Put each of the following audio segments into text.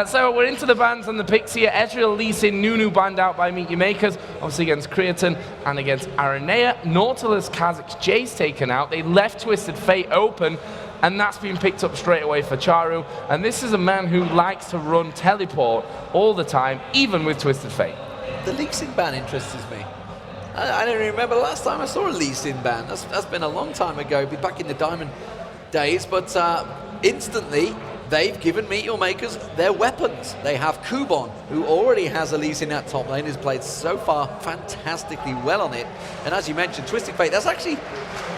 So we're into the bans and the picks here. Ezreal, Lee Sin, Nunu banned out by Meet Your Makers, obviously against Creatine and against Aranea. Nautilus, Kha'Zix, Jace taken out. They left Twisted Fate open, and that's been picked up straight away for Charu. And this is a man who likes to run teleport all the time, even with Twisted Fate. The Lee Sin ban interests me. I don't remember the last time I saw a Lee Sin ban. That's been a long time ago, back in the Diamond days. But instantly, they've given Meet Your Makers their weapons. They have Kubon, who already has a Lee Sin at top lane, has played so far fantastically well on it. And as you mentioned, Twisted Fate, that's actually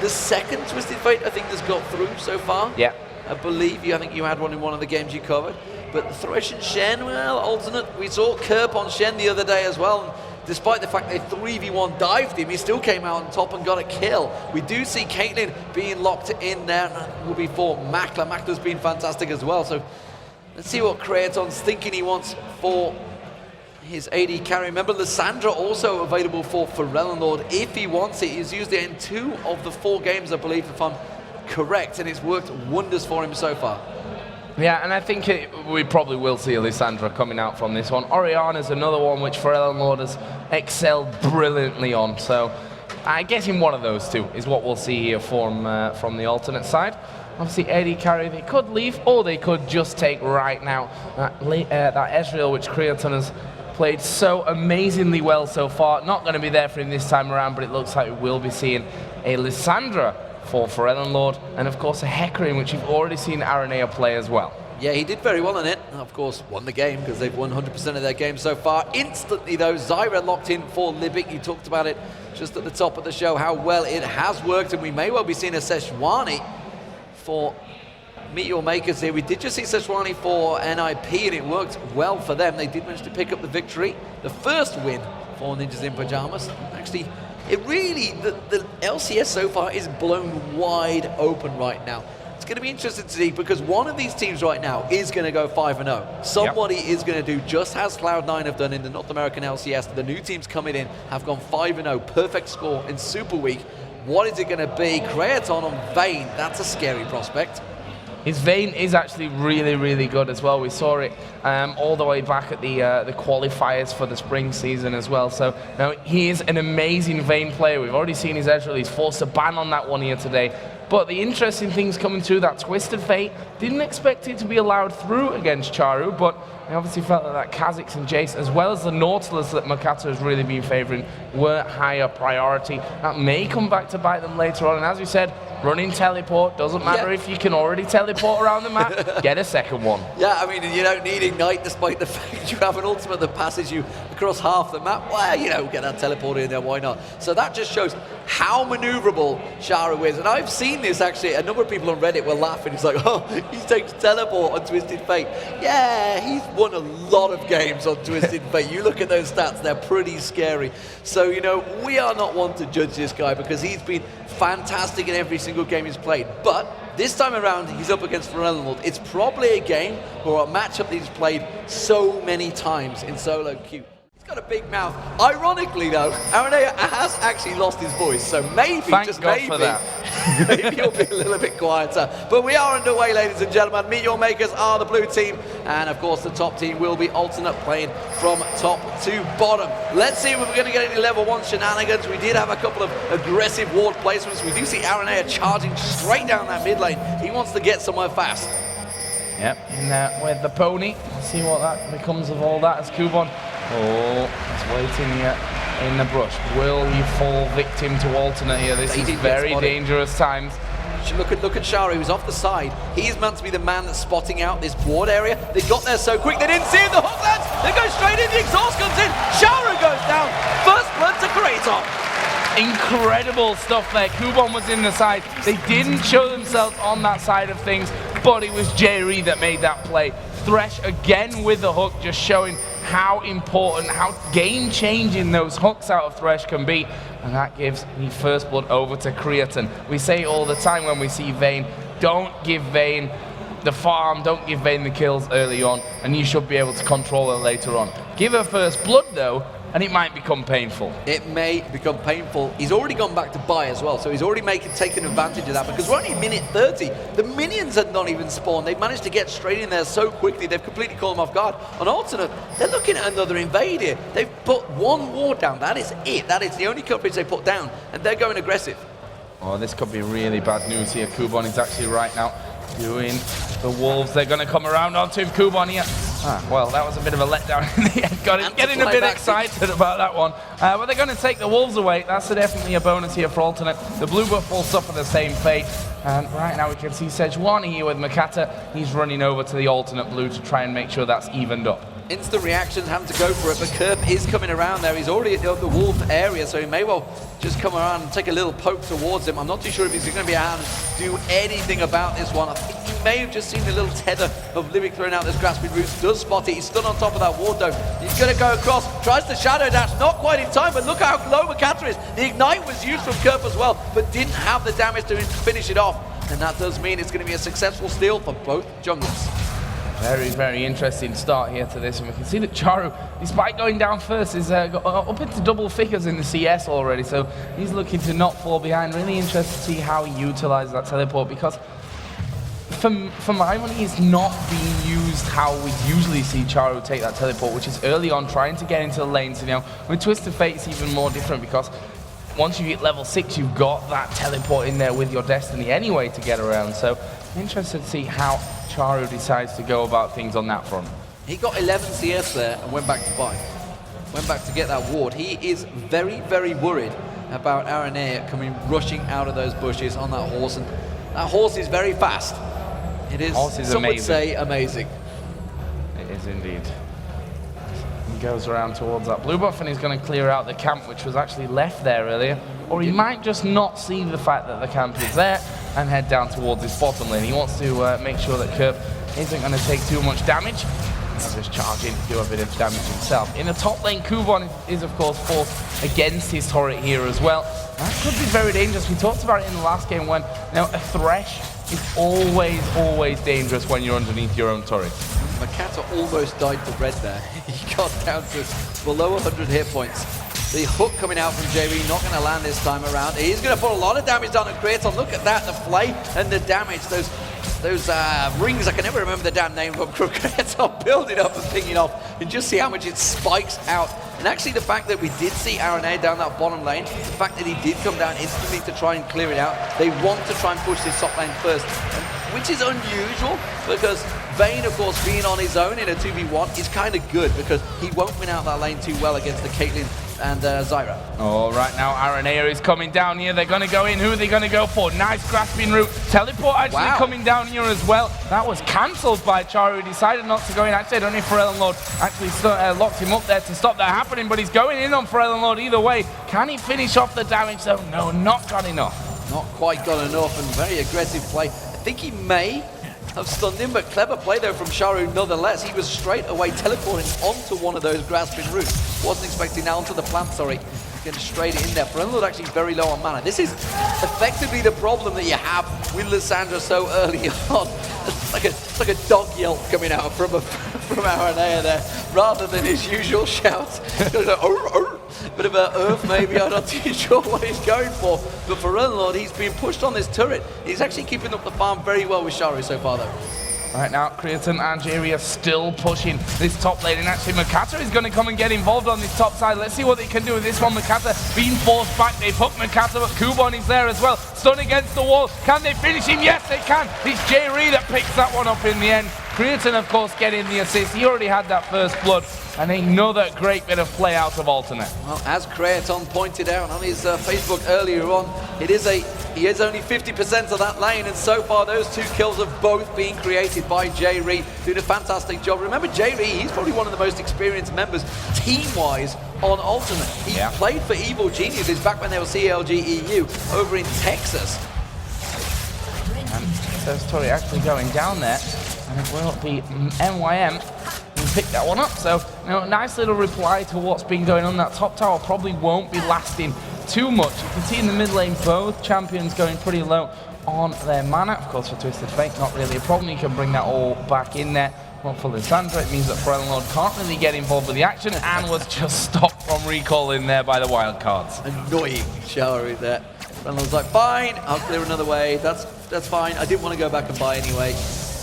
the second Twisted Fate I think that's got through so far. Yeah. I believe I think you had one in one of the games you covered. But Thresh and Shen, well, alternate. We saw Kerp on Shen the other day as well. And despite the fact they 3v1 dived him, he still came out on top and got a kill. We do see Caitlyn being locked in there. That will be for Makler. Makler's been fantastic as well. So let's see what Creaton's thinking he wants for his AD carry. Remember, Lissandra also available for Ferelden if he wants it. He's used it in 2 of the 4 games, I believe, if I'm correct, and it's worked wonders for him so far. Yeah, and I think we probably will see Lissandra coming out from this one. Orianna's another one which Ferelden has excelled brilliantly on. So I guess in one of those two is what we'll see here from the alternate side. Obviously, AD carry, they could leave, or they could just take right now that Ezreal, which Creatine has played so amazingly well so far. Not going to be there for him this time around, but it looks like we will be seeing a Lissandra for Ferelden, and of course a Hecarim, which you've already seen Aranea play as well. Yeah, he did very well on it. Of course, won the game because they've won 100% of their games so far. Instantly, though, Zyra locked in for Libic. You talked about it just at the top of the show, how well it has worked, and we may well be seeing a Sejuani for Meet Your Makers here. We did just see Sejuani for NIP, and it worked well for them. They did manage to pick up the victory, the first win for Ninjas in Pajamas. Actually, it really, the LCS so far is blown wide open right now. It's going to be interesting to see because one of these teams right now is going to go 5-0. Somebody is going to do just as Cloud9 have done in the North American LCS. The new teams coming in have gone 5-0, perfect score in Super Week. What is it going to be? Creaton on Vayne, that's a scary prospect. His Vayne is actually really, really good as well. We saw it all the way back at the qualifiers for the spring season as well. So now he is an amazing Vayne player. We've already seen his edge release, forced a ban on that one here today. But the interesting things coming through, that Twisted Fate, didn't expect it to be allowed through against Charu, but I obviously felt that Kha'Zix and Jace, as well as the Nautilus that Makato has really been favouring, were higher priority. That may come back to bite them later on, and as we said, running teleport, doesn't matter if you can already teleport around the map, get a second one. Yeah, I mean, you don't need Ignite despite the fact you have an ultimate that passes you across half the map. Well, you know, get that teleport in there, why not? So that just shows how maneuverable Charu is, and I've seen this actually. A number of people on Reddit were laughing. It's like, oh, he takes teleport on Twisted Fate. Yeah, he's won a lot of games on Twisted Fate. You look at those stats, they're pretty scary. So, you know, we are not one to judge this guy because he's been fantastic in every single game he's played. But this time around, he's up against Ferelden. It's probably a game or a matchup that he's played so many times in solo queue. Got a big mouth. Ironically, though, Aranea has actually lost his voice, so maybe, Thank God for that. Maybe he'll be a little bit quieter. But we are underway, ladies and gentlemen. Meet Your Makers are the blue team, and of course the top team will be alternate playing from top to bottom. Let's see if we're going to get any level 1 shenanigans. We did have a couple of aggressive ward placements. We do see Aranea charging straight down that mid lane. He wants to get somewhere fast. Yep, and with the pony, let's see what that becomes of all that as Kubon. Oh, he's waiting here in the brush. Will he fall victim to alternate here? This is very dangerous times. Look at Charu, who's off the side. He's meant to be the man that's spotting out this ward area. They got there so quick, they didn't see him. The hook lands, they go straight in, the exhaust comes in. Charu goes down. First blood to Creaton. Incredible stuff there. Kubon was in the side. They didn't show themselves on that side of things, but it was Jerry that made that play. Thresh again with the hook, just showing how important, how game-changing those hooks out of Thresh can be. And that gives the first blood over to Creatine. We say all the time when we see Vayne, don't give Vayne the farm, don't give Vayne the kills early on, and you should be able to control her later on. Give her first blood though, and it might become painful. It may become painful. He's already gone back to buy as well, so he's already taken advantage of that, because we're only minute 30. The minions had not even spawned. They've managed to get straight in there so quickly. They've completely caught them off guard. On alternate, they're looking at another invade here. They've put one ward down. That is it. That is the only coverage they put down, and they're going aggressive. Oh, this could be really bad news here. Kubon is actually right now doing the wolves. They're going to come around onto him. Kubon here. Well, that was a bit of a letdown in the end. Got him getting a bit excited about that one. But they're going to take the wolves away. That's definitely a bonus here for alternate. The blue buff will suffer the same fate. And right now we can see Sejuani here with Makata. He's running over to the alternate blue to try and make sure that's evened up. Instant reactions, having to go for it, but Kerp is coming around there. He's already at the wolf area, so he may well just come around and take a little poke towards him. I'm not too sure if he's going to be able to do anything about this one. I think he may have just seen the little tether of Libic throwing out this grasping roots. Does spot it. He's stood on top of that ward though. He's going to go across, tries the shadow dash, not quite in time, but look how low Makata is. The ignite was used from Kerp as well, but didn't have the damage to finish it off. And that does mean it's going to be a successful steal for both junglers. Very, very interesting start here to this, and we can see that Charu, despite going down first, is up into double figures in the CS already, so he's looking to not fall behind. Really interested to see how he utilizes that teleport, because for my money, it's not being used how we usually see Charu take that teleport, which is early on, trying to get into the lanes. You know, with Twisted Fate, it's even more different, because once you hit level 6, you've got that teleport in there with your Destiny anyway to get around, so interested to see how Charu decides to go about things on that front. He got 11 CS there and went back to buy. Went back to get that ward. He is very, very worried about Aranea coming rushing out of those bushes on that horse. And that horse is very fast. It is, some would say, amazing. It is indeed. He goes around towards that blue buff and he's going to clear out the camp, which was actually left there earlier. Or he might just not see the fact that the camp is there and head down towards his bottom lane. He wants to make sure that Kerp isn't going to take too much damage. He'll just charge in, do a bit of damage himself. In the top lane, Kubon is of course forced against his turret here as well. That could be very dangerous. We talked about it in the last game when, you know, a Thresh is always dangerous when you're underneath your own turret. Makata almost died to red there. He got down to below 100 hit points. The hook coming out from JB, not going to land this time around. He's going to put a lot of damage down on Kraton. Look at that, the flay and the damage. Those rings, I can never remember the damn name of Kraton, building up and pinging off. And just see how much it spikes out. And actually the fact that we did see Aranea down that bottom lane, the fact that he did come down instantly to try and clear it out. They want to try and push this top lane first, which is unusual because Vayne, of course, being on his own in a 2v1 is kind of good because he won't win out that lane too well against the Caitlyn and Zyra. Oh, right now Aranea is coming down here. They're going to go in. Who are they going to go for? Nice grasping route. Teleport actually coming down here as well. That was cancelled by Charu. He decided not to go in. Actually, I don't know if Pharrell Lord actually locked him up there to stop that happening, but he's going in on Pharrell Lord either way. Can he finish off the damage though? No, not got enough. Not quite got enough, and very aggressive play. I think he may have stunned him, but clever play though from Charu nonetheless. He was straight away teleporting onto one of those grasping roots. Wasn't expecting that onto the plant, sorry. Getting straight in there. Pharrell actually very low on mana. This is effectively the problem that you have with Lissandra so early on. It's like a dog yelp coming out from Aranea there, rather than his usual shout. Bit of a earth maybe, I'm not too sure what he's going for. But for Lord, he's being pushed on this turret. He's actually keeping up the farm very well with Charu so far though. Right now, Creaton and Jerry are still pushing this top lane, and actually Makata is going to come and get involved on this top side. Let's see what they can do with this one. Makata being forced back. They hook Makata, but Kubon is there as well. Stun against the wall. Can they finish him? Yes, they can. It's Jerry that picks that one up in the end. Creaton, of course, getting the assist. He already had that first blood. And another great bit of play out of alternate. Well, as Creaton pointed out on his Facebook earlier on, he is only 50% of that lane, and so far those two kills have both been created by Jay Reed, doing a fantastic job. Remember, Jay Reed, he's probably one of the most experienced members team-wise on alternate. He played for Evil Geniuses back when they were CLG EU over in Texas. And so Story actually going down there, and it will be MYM. Pick that one up, so you know, nice little reply to what's been going on. That top tower probably won't be lasting too much. You can see in the mid lane both champions going pretty low on their mana. Of course for Twisted Fate not really a problem, you can bring that all back in there. Well, for Lissandra it means that Pharrell Lord can't really get involved with the action and was just stopped from recall in there by the wild cards. Annoying Sharu there. Reynolds like, fine, I'll clear another way. That's fine. I didn't want to go back and buy anyway.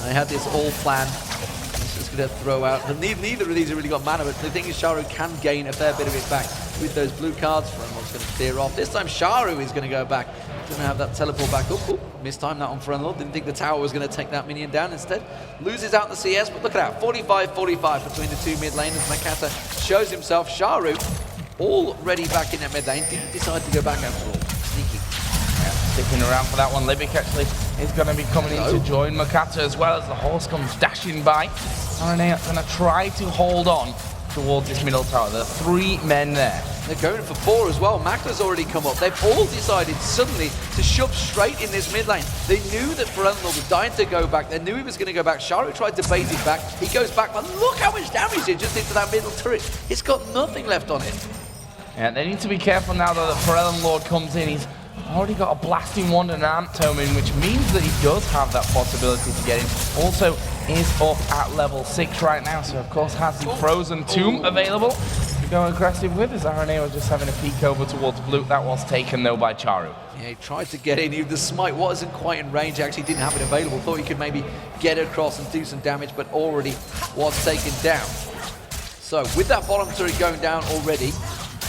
I had this all planned. It's just going to throw out. And neither of these have really got mana, but the thing is Sharu can gain a fair bit of it back with those blue cards. Reynolds going to clear off. This time Sharu is going to go back. Going to have that teleport back up. Oh, mistimed that on Frenlord. Didn't think the tower was going to take that minion down. Instead, loses out in the CS. But look at that, 45-45 between the two mid laners. Makata shows himself. Sharu already back in that mid lane. Didn't decide to go back after all. Sneaky. Yeah, sticking around for that one. Libic actually is going to be coming in to join Makata as well as the horse comes dashing by. RNA going to try to hold on towards this middle tower. There are 3 men there. They're going for 4 as well. Makla's already come up. They've all decided suddenly to shove straight in this mid lane. They knew that Frenlord was dying to go back. They knew he was going to go back. Sharu tried to bait it back. He goes back, but look how much damage he just into that middle turret. It's got nothing left on it. Yeah, they need to be careful now though that Frenlord comes in. He's already got a blasting wand and an amp tome in, which means that he does have that possibility to get in. Also is up at level 6 right now, so of course has the frozen tomb available to go aggressive with, as RNA was just having a peek over towards blue. That was taken though by Charu. Yeah, he tried to get in. The smite wasn't quite in range, actually didn't have it available. Thought he could maybe get across and do some damage, but already was taken down. So with that bottom turret going down already,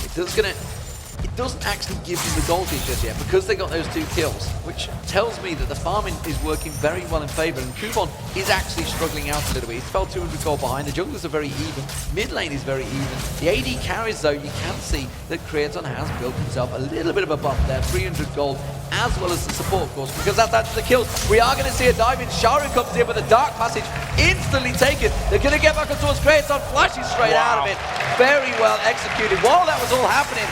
it doesn't actually give you the gold hit just yet because they got those 2 kills, which tells me that the farming is working very well in favor, and Kubon is actually struggling out a little bit. He's fell 200 gold behind. The junglers are very even. Mid lane is very even. The AD carries though, you can see that Creaton has built himself a little bit of a bump there, 300 gold, as well as the support, of course, because that's the kills. We are going to see a dive in. Sharu comes in, but the dark passage instantly taken. They're going to get back towards Creaton, flashing straight out of it. Very well executed. While that was all happening,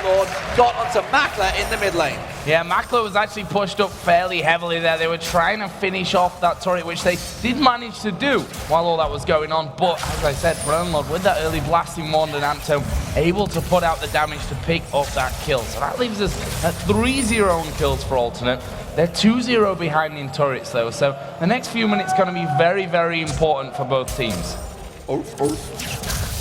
Lord got onto Makla in the mid lane. Yeah, Makla was actually pushed up fairly heavily there. They were trying to finish off that turret, which they did manage to do while all that was going on. But, as I said, Lord with that early blasting wand and amp tome, able to put out the damage to pick up that kill. So that leaves us at 3-0 in kills for Alternate. They're 2-0 behind in turrets, though. So the next few minutes going to be very, very important for both teams.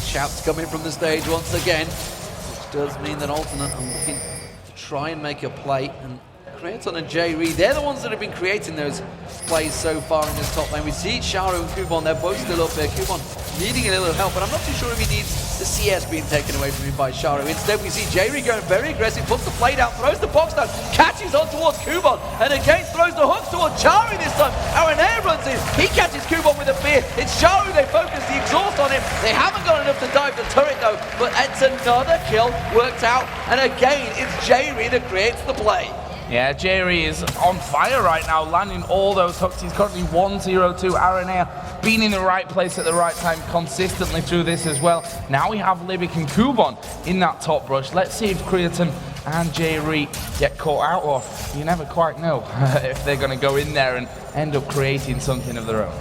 Shouts coming from the stage once again, which does mean that Alternate are looking to try and make a play. And Creaton and J-Reed, they're the ones that have been creating those plays so far in this top lane. We see Sharu and Kubon, they're both still up there. Kubon needing a little help, but I'm not too sure if he needs the CS being taken away from him by Sharu. Instead, we see J-Reed going very aggressive, puts the play down, throws the box down, catches on towards Kubon, and again throws the hook towards Charu this time. Aranea runs in, he catches Kubon with a fear. It's Sharu, they focus the exhaust on him. They haven't got enough to dive the turret though, but it's another kill worked out, and again, it's J-Reed that creates the play. Yeah, Jerry is on fire right now, landing all those hooks. He's currently 1-0-2. Aranea being in the right place at the right time consistently through this as well. Now we have Libic and Kubon in that top rush. Let's see if Creaton and Jerry get caught out, or you never quite know if they're going to go in there and end up creating something of their own.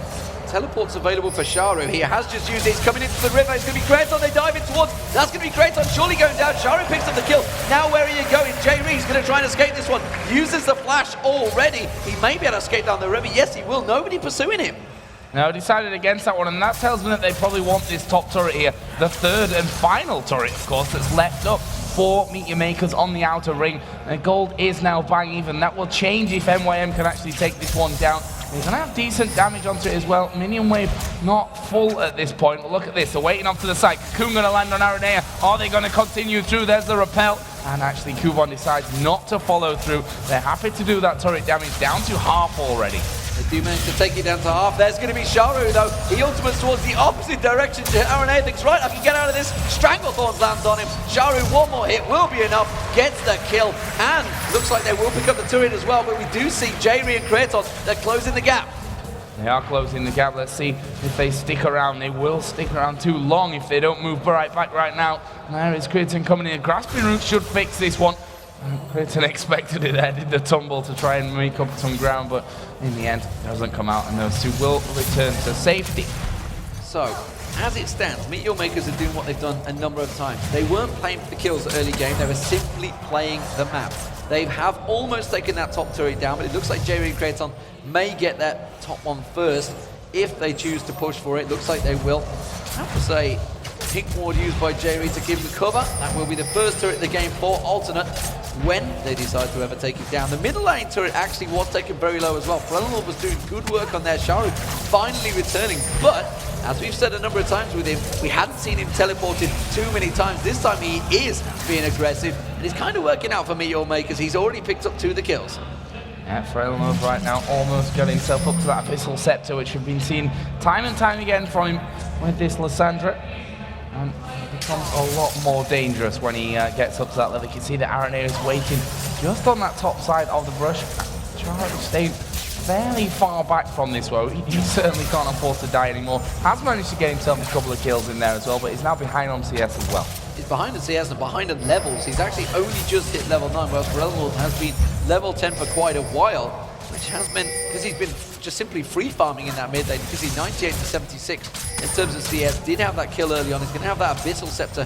Teleport's available for Sharu. He has just used it. He's coming into the river. It's going to be Creaton. They dive in towards. That's going to be Creaton. Surely going down. Sharu picks up the kill. Now where are you going? J-Reed's going to try and escape this one. Uses the flash already. He may be able to escape down the river. Yes, he will. Nobody pursuing him. No, decided against that one, and that tells me that they probably want this top turret here. The third and final turret, of course, that's left up for Meteor Makers on the outer ring. And gold is now bang even. That will change if MYM can actually take this one down. He's going to have decent damage onto it as well. Minion wave not full at this point. But look at this. They're waiting off to the side. Cocoon going to land on Aranea. Are they going to continue through? There's the repel. And actually, Kubon decides not to follow through. They're happy to do that turret damage down to half already. They do manage to take it down to half. There's going to be Sharu though. He ultimates towards the opposite direction to Aranea. Thinks, right, I can get out of this. Stranglethorns lands on him. Sharu, one more hit will be enough. Gets the kill. And looks like they will pick up the turret as well. But we do see J-Reed and Kratos. They're closing the gap. They are closing the gap. Let's see if they stick around. They will stick around too long if they don't move right back right now. There is Creaton coming in. Grasping Root should fix this one. Creaton expected it there, did the tumble to try and make up some ground, but in the end, it doesn't come out, and those two will return to safety. So, as it stands, Meteor Makers are doing what they've done a number of times. They weren't playing for the kills early game, they were simply playing the map. They have almost taken that top turret down, but it looks like J-Reed and Creaton may get that top one first if they choose to push for it. Looks like they will. I have to say, pink ward used by Jerry to give him cover. That will be the first turret in the game for Alternate when they decide to ever take it down. The middle lane turret actually was taken very low as well. Frelenor was doing good work on there. Sharu finally returning, but as we've said a number of times with him, we hadn't seen him teleported too many times. This time he is being aggressive, and it's kind of working out for Meteor Makers. He's already picked up 2 of the kills. Yeah, Frelenor right now almost got himself up to that Abyssal Scepter, which we've been seeing time and time again from him with this Lissandra. And it becomes a lot more dangerous when he gets up to that level. You can see that Aranea is waiting just on that top side of the brush. Charlie staying fairly far back from this one. He certainly can't afford to die anymore. Has managed to get himself a couple of kills in there as well, but he's now behind on CS as well. He's behind on CS and behind on levels. He's actually only just hit level 9, whereas Frelenor has been level 10 for quite a while, which has been because he's been just simply free farming in that mid lane. Because he's 98 to 76 in terms of CS. Did have that kill early on. He's going to have that Abyssal Scepter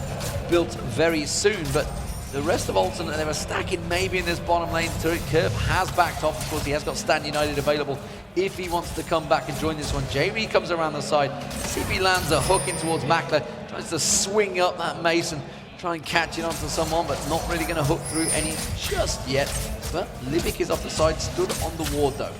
built very soon, but the rest of Alternate, they were stacking maybe in this bottom lane turret. Curve has backed off. Of course, he has got Stand United available if he wants to come back and join this one. JB comes around the side. CP lands a hook in towards Makler. Tries to swing up that Mason. Try and catch it onto someone, but not really going to hook through any just yet. But Libic is off the side, stood on the ward though.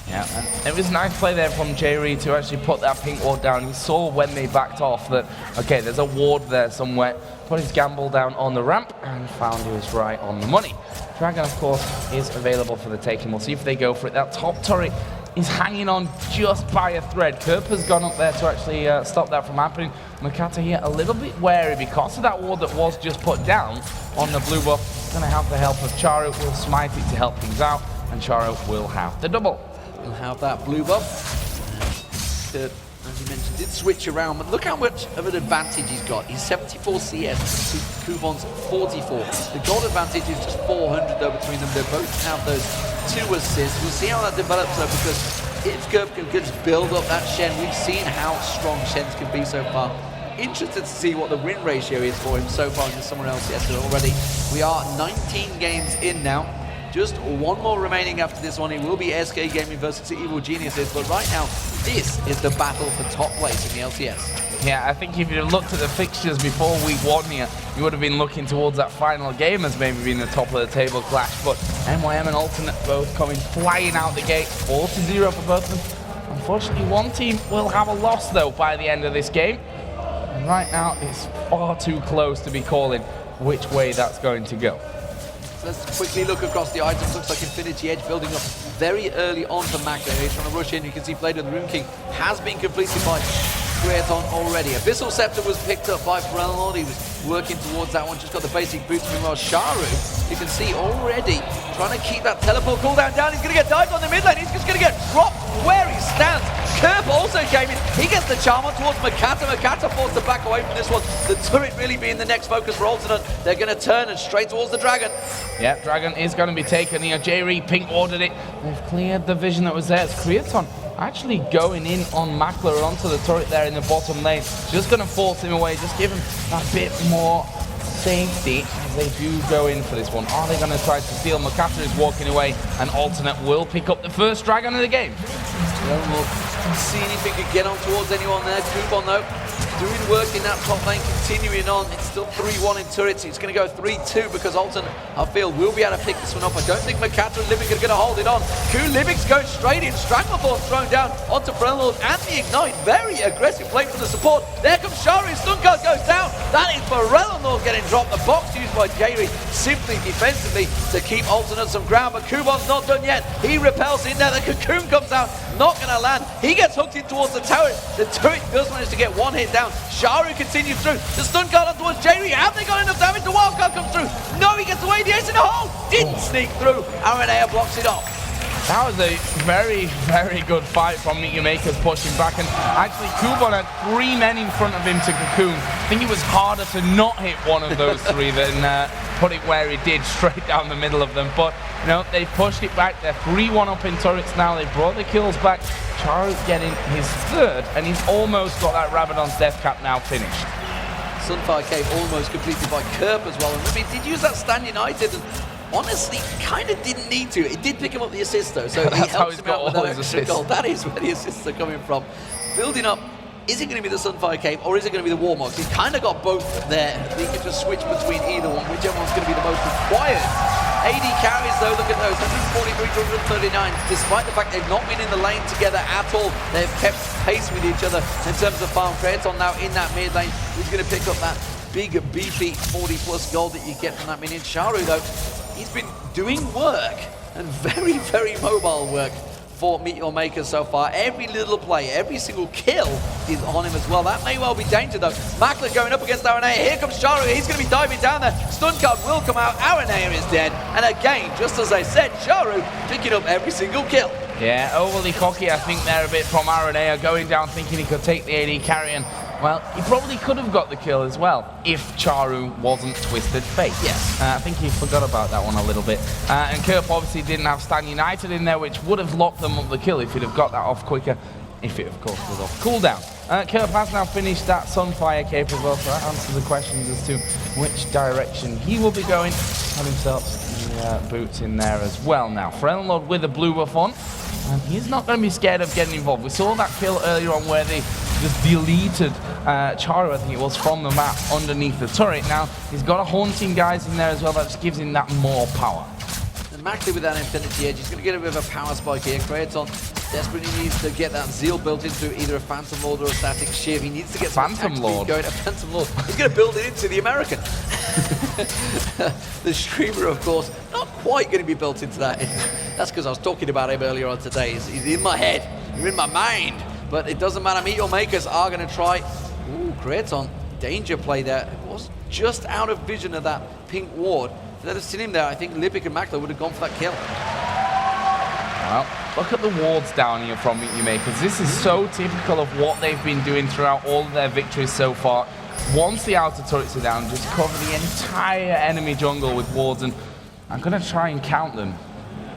Yeah, and it was a nice play there from Jerry to actually put that pink ward down. He saw when they backed off that, okay, there's a ward there somewhere. Put his gamble down on the ramp and found he was right on the money. Dragon, of course, is available for the taking. We'll see if they go for it. That top turret is hanging on just by a thread. Kerp has gone up there to actually stop that from happening. Makata here a little bit wary because of that ward that was just put down on the blue buff. Going to have the help of Charu. Will smite it to help things out, and Charu will have the double. He'll have that blue buff. As you mentioned, did switch around, but look how much of an advantage he's got. He's 74 CS to Kubon's 44. The gold advantage is just 400 though between them. They both have those 2 assists. We'll see how that develops though, because if Kerp can just build up that Shen, we've seen how strong Shens can be so far. Interested to see what the win ratio is for him so far against someone else yesterday already. We are 19 games in now. Just 1 more remaining after this one. It will be SK Gaming versus Evil Geniuses, but right now, this is the battle for top place in the LCS. Yeah, I think if you looked at the fixtures before week 1 here, you would have been looking towards that final game as maybe being the top of the table clash, but NYM and Alternate both coming flying out the gate, 4-0 for both of them. Unfortunately, one team will have a loss though by the end of this game. And right now, it's far too close to be calling which way that's going to go. Let's quickly look across the items. Looks like Infinity Edge building up very early on for Makler. He's trying to rush in. You can see Blade of the Rune King has been completed by Creaton already. Abyssal Scepter was picked up by Frelenor. He was working towards that one. Just got the basic boots from Sharu. You can see already trying to keep that teleport cooldown down. He's going to get dived on the mid lane. He's just going to get dropped where he stands. Kerp also came in. He gets the charm on towards Makata. Makata forced to back away from this one. The turret really being the next focus for Alternate. They're going to turn and straight towards the Dragon. Yeah, Dragon is going to be taken here. J-Re pink ordered it. They've cleared the vision that was there. It's Creaton actually going in on Makler onto the turret there in the bottom lane. Just going to force him away. Just give him a bit more safety as they do go in for this one. Are they going to try to steal? Makata is walking away, and Alternate will pick up the first Dragon of the game. We'll see if he can get on towards anyone there. Kubon though, doing work in that top lane, continuing on. It's still 3-1 in turrets. It's going to go 3-2 because Alternate, I feel, will be able to pick this one up. I don't think Makata and Libic are going to hold it on. Libic's going straight in. Stranglethorn thrown down onto Frelenor and the Ignite. Very aggressive play from the support. There comes Shari. Stun card goes down. That is Frelenor getting dropped. The box used by Jerry simply defensively to keep Alternate some ground, but Kubon's not done yet. He repels in there. The cocoon comes out. Not going to land. He gets hooked in towards the turret. The turret does manage to get 1 hit down. Sharu continues through. The stun card on towards Jerry. Have they got enough damage? The wild card comes through. No, he gets away. The ace in the hole. Didn't sneak through. Aranea blocks it off. That was a very, very good fight from Meteor Makers pushing back, and actually Kubon had 3 men in front of him to cocoon. I think it was harder to not hit one of those 3 than put it where he did, straight down the middle of them. But you know, they pushed it back. They're 3-1 up in turrets now. They brought the kills back. Charu's getting his 3rd, and he's almost got that Rabadon's death cap now finished. Sunfire Cave almost completed by Kerp as well. And I mean, did use that Stand United, and honestly, kind of didn't need to. It did pick him up the assist though, so he helps him out with that extra goal. That is where the assists are coming from. Building up Is it going to be the Sunfire Cape or is it going to be the Warmogs? He's kind of got both there. He can just switch between either one, whichever one's going to be the most required. AD carries though, look at those, 143 to 139. Despite the fact they've not been in the lane together at all, they've kept pace with each other in terms of farm. Kraton now in that mid lane. He's going to pick up that big, beefy 40 plus gold that you get from that minion. Sharu though, he's been doing work, and very, very mobile work for Meteor Maker so far. Every little play, every single kill is on him as well. That may well be danger though. Makler going up against Aranea. Here comes Sharu. He's going to be diving down there. Stun card will come out. Aranea is dead. And again, just as I said, Sharu picking up every single kill. Yeah, overly cocky, I think, there a bit from Aranea, going down thinking he could take the AD carry, and well, he probably could have got the kill as well if Charu wasn't Twisted Fate. Yes. I think he forgot about that one a little bit. And Kerp obviously didn't have Stan United in there, which would have locked them up the kill if he'd have got that off quicker. If it, of course, was off cooldown. Kerp has now finished that Sunfire Cape as well, so that answers the questions as to which direction he will be going. Had himself the boots in there as well now. Freljord with a blue buff on, and he's not going to be scared of getting involved. We saw that kill earlier on where they just deleted Charu, I think it was, from the map underneath the turret. Now, he's got a haunting guys in there as well, that just gives him that more power. And Maxley with that Infinity Edge, he's going to get a bit of a power spike here. Kraton desperately needs to get that Zeal built into either a Phantom Lord or a Static Shiv. He needs to get some Phantom Lord going. A Phantom Lord. He's going to build it into the American. The streamer, of course, not quite going to be built into that. That's because I was talking about him earlier on today. He's in my head. You're in my mind. But it doesn't matter. Meteor Makers are going to try. Ooh, Kraton. Danger play there. It was just out of vision of that pink ward. If they'd have seen him there, I think Lipic and Makler would have gone for that kill. Well, look at the wards down here from Meteor Makers. This is so typical of what they've been doing throughout all of their victories so far. Once the outer turrets are down, just cover the entire enemy jungle with wards, and I'm going to try and count them.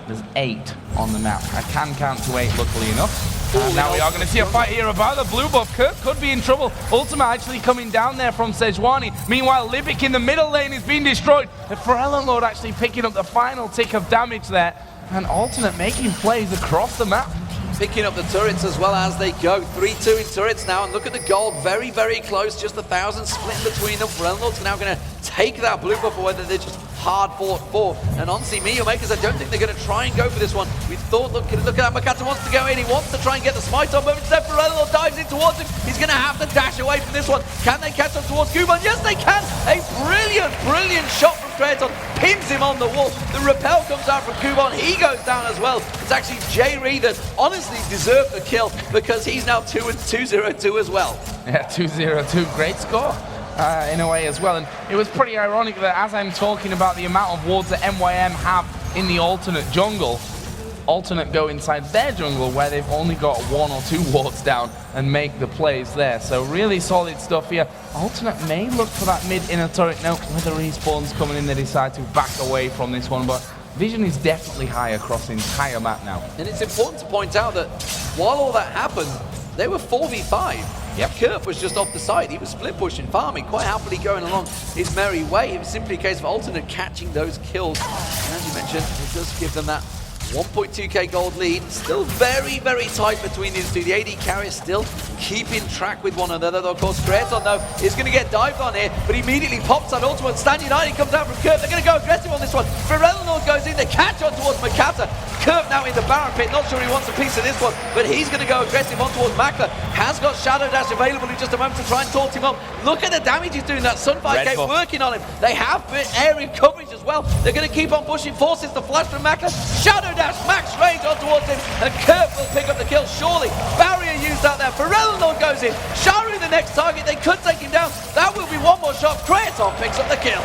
There's 8 on the map. I can count to 8, luckily enough. Now we are going to see a fight here about the blue buff. Kirk could be in trouble. Ultima actually coming down there from Sejuani. Meanwhile, Lipic in the middle lane is being destroyed. The Freljord actually picking up the final tick of damage there. And Alternate making plays across the map. Picking up the turrets as well as they go. 3-2 in turrets now, and look at the gold. Very, very close. Just 1,000 split between them. Freljord's now going to take that blue buff, or whether they're just hard fought for. And honestly, Meteor Makers, I don't think they're going to try and go for this one. We thought, look at that, Makata wants to go in. He wants to try and get the smite on, but instead Freljord dives in towards him. He's going to have to dash away from this one. Can they catch up towards Kuban? Yes, they can. A brilliant, brilliant shot from Kraton. Pins him on the wall. The repel comes out from Kuban. He goes down as well. It's actually Jay Reed that honestly deserved the kill, because he's now 2-0-2 as well. Yeah, 2-0-2. Great score. In a way as well, and it was pretty ironic that as I'm talking about the amount of wards that MYM have in the Alternate jungle, Alternate go inside their jungle where they've only got 1 or 2 wards down and make the plays there. So really solid stuff here. Alternate may look for that mid inner turret. No, with the respawns coming in, they decide to back away from this one, but vision is definitely high across the entire map now. And it's important to point out that while all that happened, they were 4v5. Yep. Kerp was just off the side. He was split pushing, farming, quite happily going along his merry way. It was simply a case of Alternate catching those kills. And as you mentioned, it does give them that 1.2k gold lead. Still very, very tight between these two. The AD carriers still keeping track with one another. Though, of course, Kraton, though, is going to get dived on here, but he immediately pops that ultimate. Stan United comes out from Kerp. They're going to go aggressive on this one. Freljord goes in. They catch on towards Makata. Kerp now in the Baron pit. Not sure he wants a piece of this one, but he's going to go aggressive on towards Makler. Has got Shadow Dash available in just a moment to try and taunt him up. Look at the damage he's doing. That Sunfire Cape working on him. They have area coverage as well. They're going to keep on pushing. Forces the flash from Makler. Shadow Dash, max range on towards him, and Kerp will pick up the kill. Surely barrier used out there. Freljord goes in. Sharu the next target. They could take him down. That will be one more shot. Kraton picks up the kill.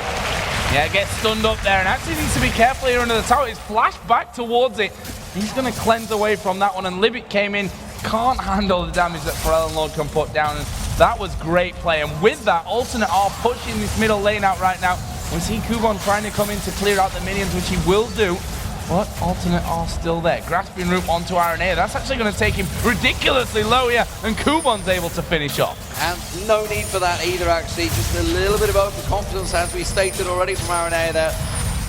Yeah, gets stunned up there, and actually needs to be careful here under the tower. He's flashed back towards it. He's going to cleanse away from that one, and Libic came in. Can't handle the damage that Freljord can put down, and that was great play. And with that, Alternate are pushing this middle lane out right now. We see Kuban trying to come in to clear out the minions, which he will do. But Alternate are still there. Grasping root onto Aranea. That's actually going to take him ridiculously low here, and Kuban's able to finish off. And no need for that either, actually. Just a little bit of overconfidence, as we stated already, from Aranea there.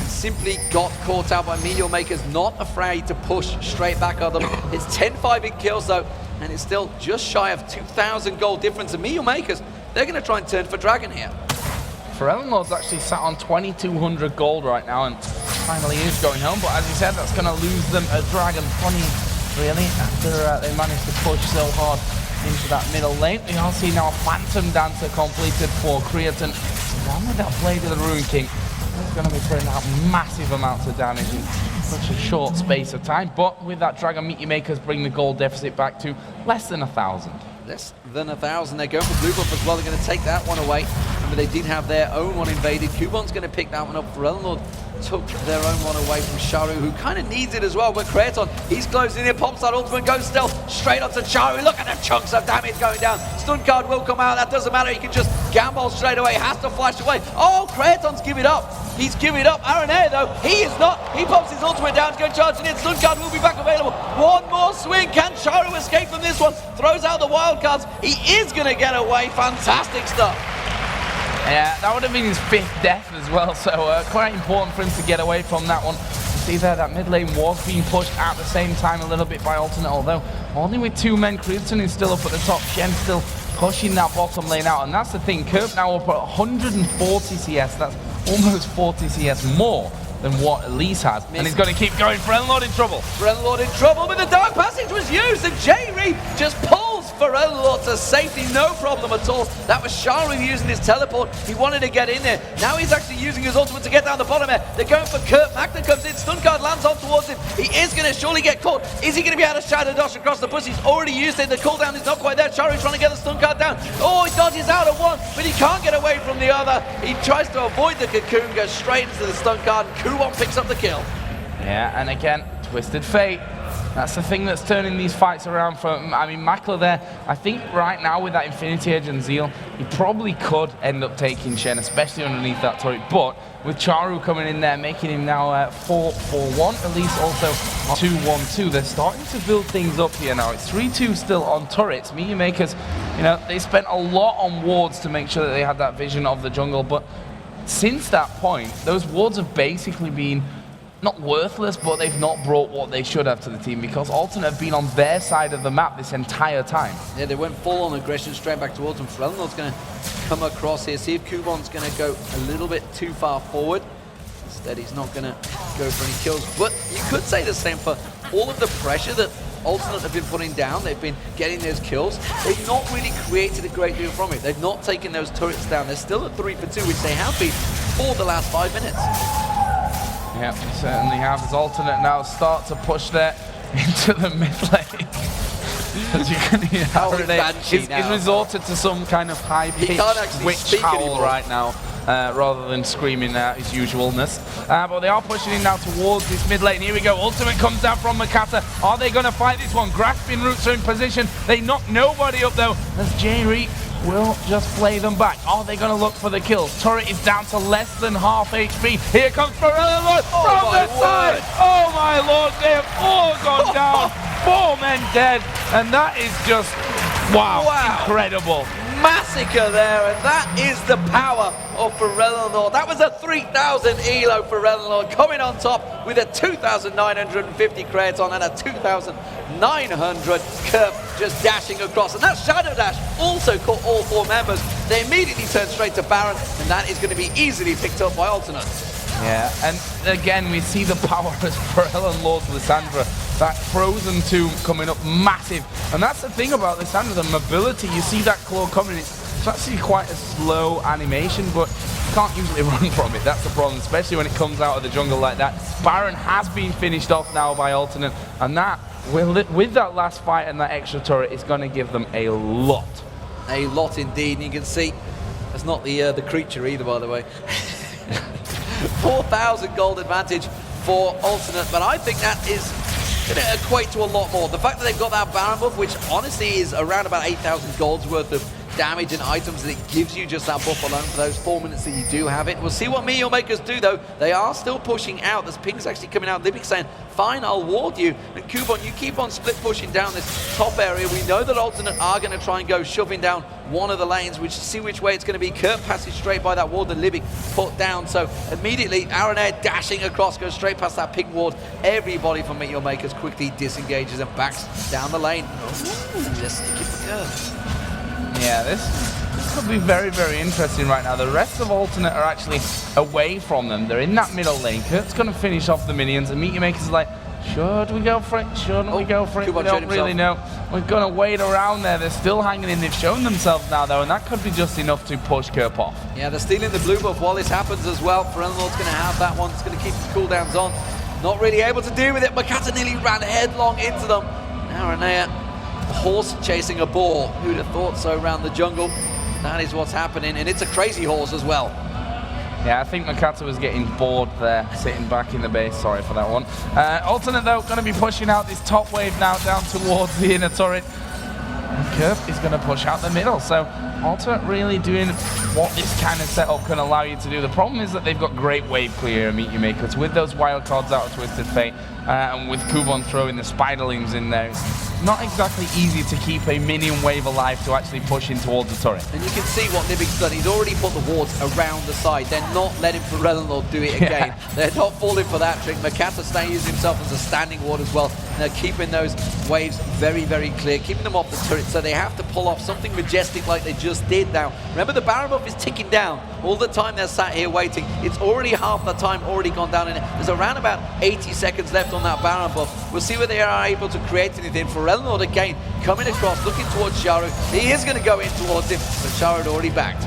Simply got caught out by Meteor Makers, not afraid to push straight back on them. It's 10-5 in kills though, and it's still just shy of 2,000 gold difference. And Meal Makers, they're going to try and turn for Dragon here. Forellenlord's actually sat on 2,200 gold right now and finally is going home, but as you said, that's going to lose them a Dragon. Funny, really, after they managed to push so hard into that middle lane. We all see now a Phantom Dancer completed for Creatine. One with that Blade of the Ruin King. He's going to be putting out massive amounts of damage in such a short space of time, but with that Dragon, Meteor Makers bring the gold deficit back to less than 1,000. Less than 1,000. They're going for blue buff as well. They're going to take that one away. Remember, they did have their own one invaded. Kubon's going to pick that one up. Forellenlord took their own one away from Charu, who kind of needs it as well. But Kraton, he's closing in. Pops that ultimate, goes stealth straight onto Charu. Look at the chunks of damage going down. Stun card will come out. That doesn't matter. He can just gamble straight away. Has to flash away. Oh, Kraton's giving up. He's giving up. Aaron Air, though, he is not. He pops his ultimate down to go charging in. Stun card will be back available. One more swing. Can Charu escape from this one? Throws out the wild cards. He is going to get away. Fantastic stuff. Yeah, that would have been his 5th death as well, so quite important for him to get away from that one. You see there, that mid lane was being pushed at the same time a little bit by Alternate, although only with 2 men. Creatine is still up at the top. Shen still pushing that bottom lane out, and that's the thing. Curve now up at 140 CS. That's almost 40 CS more than what Elise has. And he's going to keep going. Forellenlord in trouble. Forellenlord in trouble, but the Dark Passage was used, and J-Reed just pulls Forellenlord to safety, no problem at all. That was Charu using his teleport. He wanted to get in there. Now he's actually using his ultimate to get down the bottom there. They're going for Kurt. Magna comes in. Stun card lands on towards him. He is going to surely get caught. Is he going to be able to shadow dash across the bush? He's already used it. The cooldown is not quite there. Charu's trying to get the stun card down. Oh, he dodges out of one, but he can't get away from the other. He tries to avoid the cocoon, goes straight into the stun card. Kuwon picks up the kill. Yeah, and again, Twisted Fate. That's the thing that's turning these fights around for, I mean, Makler there, I think right now with that Infinity Edge and Zeal, he probably could end up taking Shen, especially underneath that turret, but with Charu coming in there, making him now 4-4-1, Elise also 2-1-2, they're starting to build things up here now. It's 3-2 still on turrets. Meteor Makers, you know, they spent a lot on wards to make sure that they had that vision of the jungle, but since that point, those wards have basically been not worthless, but they've not brought what they should have to the team because Alternate have been on their side of the map this entire time. Yeah, they went full on aggression straight back towards them. Forellenlord's going to come across here, see if Kubon's going to go a little bit too far forward. Instead, he's not going to go for any kills. But you could say the same for all of the pressure that Alternate have been putting down. They've been getting those kills. They've not really created a great deal from it. They've not taken those turrets down. They're still at 3-for-2, which they have been for the last 5 minutes. Yeah, certainly have. As Alternate now start to push there into the mid lane. As you can hear, he's resorted to some kind of high-pitched witch howl right now, rather than screaming out his usualness. But they are pushing in now towards this mid lane. Here we go. Ultimate comes down from Makata. Are they going to fight this one? Grasping Roots are in position. They knock nobody up though, as J-Reed will just play them back. Are they going to look for the kills? Turret is down to less than half HP. Here comes Forellenlord from the side. Oh my lord, they have all gone down. 4 men dead, and that is just, wow. Incredible. Massacre there, and that is the power of Forellenlord. That was a 3,000 elo for Forellenlord coming on top with a 2,950 Kraton and a 2,900 Curve just dashing across. And that Shadow Dash also caught all 4 members. They immediately turned straight to Baron, and that is going to be easily picked up by Alternate. Yeah, and again, we see the power as Forellenlord's Lissandra. That Frozen Tomb coming up massive. And that's the thing about Lissandra, the mobility. You see that claw coming, it's actually quite a slow animation, but you can't usually run from it. That's the problem, especially when it comes out of the jungle like that. Baron has been finished off now by Alternate, and that, with that last fight and that extra turret, it's going to give them a lot. A lot indeed, and you can see that's not the creature either, by the way. 4,000 gold advantage for Alternate, but I think that is going to equate to a lot more. The fact that they've got that Baron buff, which honestly is around about 8,000 gold's worth of damage and items that it gives you, just that buff alone for those 4 minutes that you do have it. We'll see what Meteor Makers do though. They are still pushing out. There's pings actually coming out. Libic saying, fine, I'll ward you. And Kubon, you keep on split pushing down this top area. We know that Alternate are going to try and go shoving down one of the lanes, which see which way it's going to be. Kurt passes straight by that ward that Libic put down. So immediately, Aranea dashing across, goes straight past that ping ward. Everybody from Meteor Makers quickly disengages and backs down the lane. Ooh, just sticky for Kurt. Yeah, this could be very, very interesting right now. The rest of Alternate are actually away from them. They're in that middle lane. Kurt's going to finish off the minions, and Meteor Makers is like, should we go for it? Shouldn't we go for it? We don't really know. We're going to wait around there. They're still hanging in. They've shown themselves now, though, and that could be just enough to push Kerp off. Yeah, they're stealing the blue buff while this happens as well. Ferelnord's going to have that one. It's going to keep his cooldowns on. Not really able to deal with it. Makata nearly ran headlong into them. Now Aranea, horse chasing a boar. Who'd have thought so around the jungle? That is what's happening, and it's a crazy horse as well. Yeah, I think Makata was getting bored there, sitting back in the base. Sorry for that one. Alternate, though, going to be pushing out this top wave now down towards the inner turret. And Kerp is going to push out the middle. So Alternate really doing what this kind of setup can allow you to do. The problem is that they've got great wave clear and Meteor Makers with those wild cards out of Twisted Fate, and with Kubon throwing the Spiderlings in there. It's not exactly easy to keep a minion wave alive to actually push in towards the turret. And you can see what Libic's done. He's already put the wards around the side. They're not letting Ferelnord do it again. Yeah. They're not falling for that trick. Makata staying using himself as a standing ward as well. And they're keeping those waves very, very clear, keeping them off the turret. So they have to pull off something majestic like they just did now. Remember, the Baron buff is ticking down. All the time they're sat here waiting. It's already half the time already gone down in it. There's around about 80 seconds left on that Baron buff. We'll see whether they are able to create anything. Ferelnord again coming across, looking towards Sharu. He is going to go in towards him, but Sharu had already backed.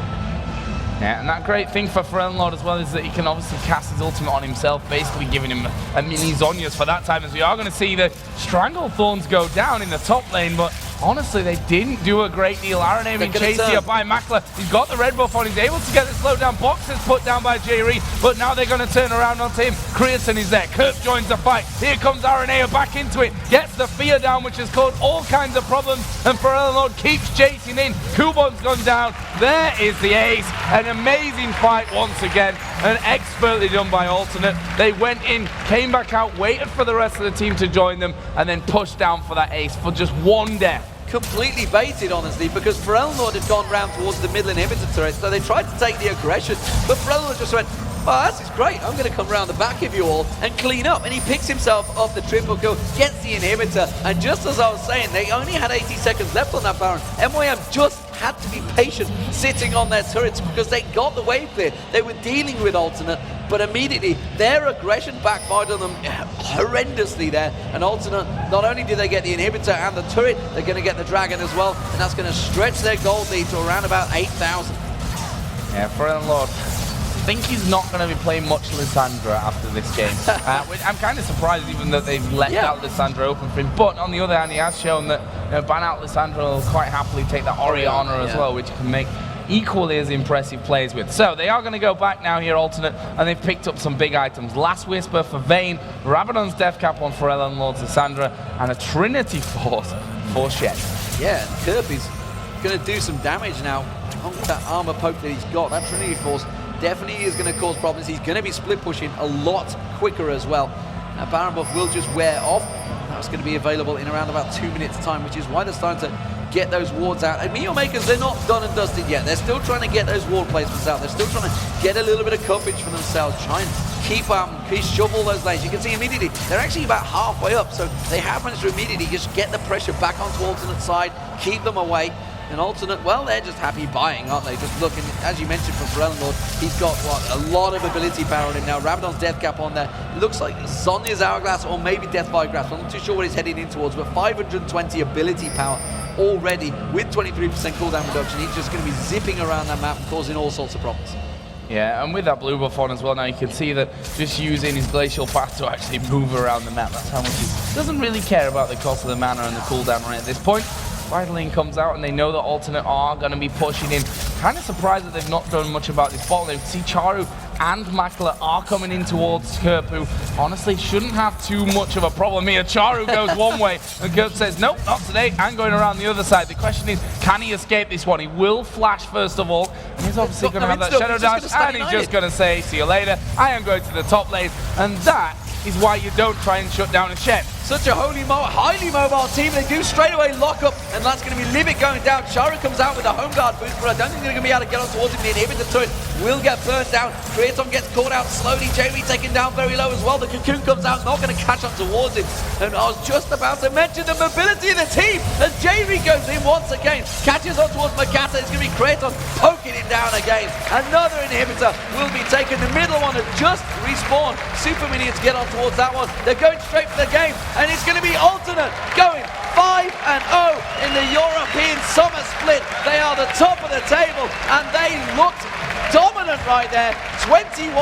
Yeah, and that great thing for Ferelnord as well is that he can obviously cast his ultimate on himself, basically giving him a mini Zhonya's for that time, as we are going to see the Stranglethorns go down in the top lane, but honestly, they didn't do a great deal. Aranea being chased here by Makler. He's got the red buff on. He's able to get the slowdown. Box is put down by J-Reed, but now they're going to turn around onto him. Creatine is there. Kurt joins the fight. Here comes Aranea back into it. Gets the fear down, which has caused all kinds of problems, and Ferelnord keeps chasing in. Kubon's gone down. There is the ace. An amazing fight once again, and expertly done by Alternate. They went in, came back out, waited for the rest of the team to join them, and then pushed down for that ace for just one death. Completely baited, honestly, because Ferelnord had gone round towards the middle inhibitor turret, so they tried to take the aggression, but Ferelnord just went, oh, this is great, I'm going to come around the back of you all and clean up, and he picks himself off the triple kill, gets the inhibitor, and just as I was saying, they only had 80 seconds left on that Baron. MYM just had to be patient sitting on their turrets because they got the wave clear. They were dealing with Alternate, but immediately their aggression backfired on them horrendously there. And Alternate, not only do they get the inhibitor and the turret, they're going to get the dragon as well, and that's going to stretch their gold lead to around about 8,000. Yeah, Ferelnord, I think he's not going to be playing much Lissandra after this game. Which I'm kind of surprised even that they've let out Lissandra open for him. But on the other hand, he has shown that ban out Lissandra will quite happily take that Orianna as well, which can make equally as impressive plays with. So they are going to go back now here, Alternate, and they've picked up some big items. Last Whisper for Vayne, Rabadon's Death Cap on Ferelnord's Lissandra, and a Trinity Force for Shen. Yeah, Kirby's going to do some damage now. With that armor poke that he's got, that Trinity Force definitely is going to cause problems. He's going to be split pushing a lot quicker as well. Now Baron buff will just wear off. That's going to be available in around about 2 minutes time, which is why they're starting to get those wards out. And Meteor Makers, they're not done and dusted yet. They're still trying to get those ward placements out. They're still trying to get a little bit of coverage for themselves, try and keep shovel those lanes. You can see immediately they're actually about halfway up, so they have managed to immediately just get the pressure back onto Alternate side, keep them away. And Alternate, well, they're just happy buying, aren't they? Just looking, as you mentioned, from Ferelnord, he's got, what, a lot of ability power on him now. Rabadon's Death Cap on there. It looks like Sonya's Hourglass or maybe Death by Grasp. I'm not too sure what he's heading in towards, but 520 ability power already with 23% cooldown reduction. He's just going to be zipping around that map, causing all sorts of problems. Yeah, and with that blue buff on as well, now you can see that just using his Glacial Path to actually move around the map, that's how much he doesn't really care about the cost of the mana and the cooldown rate at this point. Spiderling comes out and they know that Alternate are going to be pushing in. Kind of surprised that they've not done much about this bottle. They see Charu and Makler are coming in towards Kerp, who honestly shouldn't have too much of a problem here. Charu goes one way, and Kerp says, nope, not today, I'm going around the other side. The question is, can he escape this one? He will flash first of all, and he's obviously going to have that Shadow Dash, and he's just going to say, see you later, I am going to the top lane, and that is why you don't try and shut down a Shen. Such a highly mobile team. They do straight away lock up, and that's going to be Limit going down. Charu comes out with a home guard boost, but I don't think they're going to be able to get on towards him. The inhibitor turret will get burned down. Creaton gets caught out slowly. Jamie taken down very low as well. The Cocoon comes out, not going to catch on towards him. And I was just about to mention the mobility of the team, as Jamie goes in once again, catches on towards Makata. It's going to be Creaton poking him down again. Another inhibitor will be taken. The middle one has just respawned. Super Minions get on towards that one. They're going straight for the game, and it's going to be Alternate going 5-0 in the European Summer Split. They are the top of the table, and they looked dominant right there. 21-8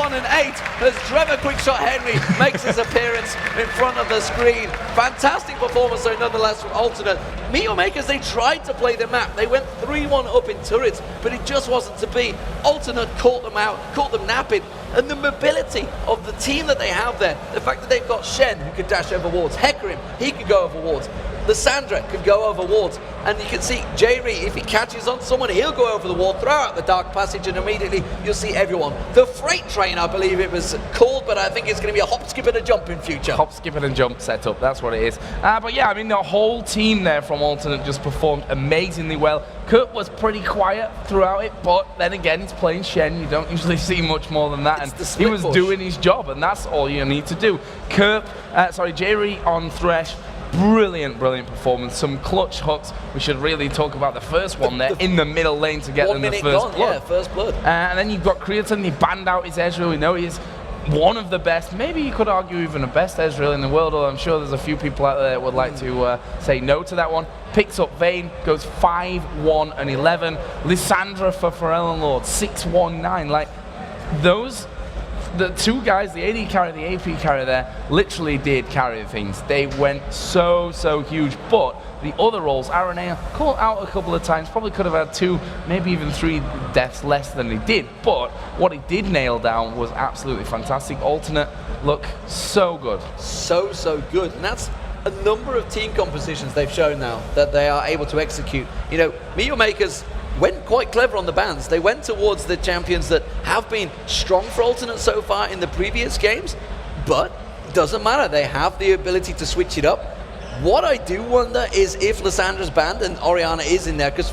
as Trevor Quickshot Henry makes his appearance in front of the screen. Fantastic performance, though, nonetheless, from Alternate. Meteor Makers, they tried to play the map. They went 3-1 up in turrets, but it just wasn't to be. Alternate caught them out, caught them napping. And the mobility of the team that they have there, the fact that they've got Shen who could dash over wards, Hecarim, he could go over wards, Lissandra could go over wards, and you can see J-Ree, if he catches on someone, he'll go over the wall, throw out the Dark Passage, and immediately you'll see everyone. The Freight Train, I believe it was called, but I think it's going to be a hop, skip, and a jump in future. Hop, skip, and jump setup, that's what it is. But yeah, I mean, the whole team there from Alternate just performed amazingly well. Kurt was pretty quiet throughout it, but then again, he's playing Shen. You don't usually see much more than that, and he was doing his job, and that's all you need to do. J-Ree on Thresh, brilliant performance. Some clutch hooks. We should really talk about the first one there in the middle lane to get them the first blood. Yeah, first blood. And then you've got Creaton. He banned out his Ezreal. We know he's one of the best, maybe you could argue even the best Ezreal in the world, although I'm sure there's a few people out there that would like to say no to that one. Picks up Vayne, goes 5-1-11. Lissandra for Pharrell Lord, 6-1-9. Like, those, the two guys, the AD carry, the AP carry there, literally did carry things. They went so huge, but the other roles, Aranea caught out a couple of times, probably could have had 2, maybe even 3 deaths less than he did, but what he did nail down was absolutely fantastic. Alternate look so good. So good, and that's a number of team compositions they've shown now that they are able to execute. You know, Meteor Makers went quite clever on the bans. They went towards the champions that have been strong for Alternate so far in the previous games, but doesn't matter, they have the ability to switch it up. What I do wonder is if Lissandra's banned and Orianna is in there, because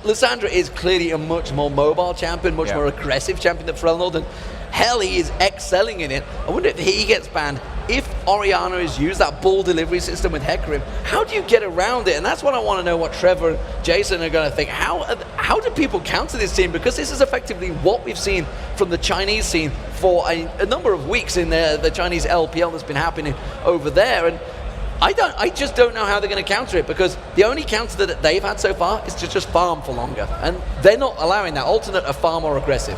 Lissandra is clearly a much more mobile champion, much more aggressive champion than Pharrell, and hell, he is excelling in it. I wonder if he gets banned. If Orianna is used, that ball delivery system with Hecarim, how do you get around it? And that's what I want to know, what Trevor and Jason are going to think. How do people counter this team? Because this is effectively what we've seen from the Chinese scene for a number of weeks in the Chinese LPL that's been happening over there. And I just don't know how they're going to counter it, because the only counter that they've had so far is to just farm for longer. And they're not allowing that. Alternate are far more aggressive.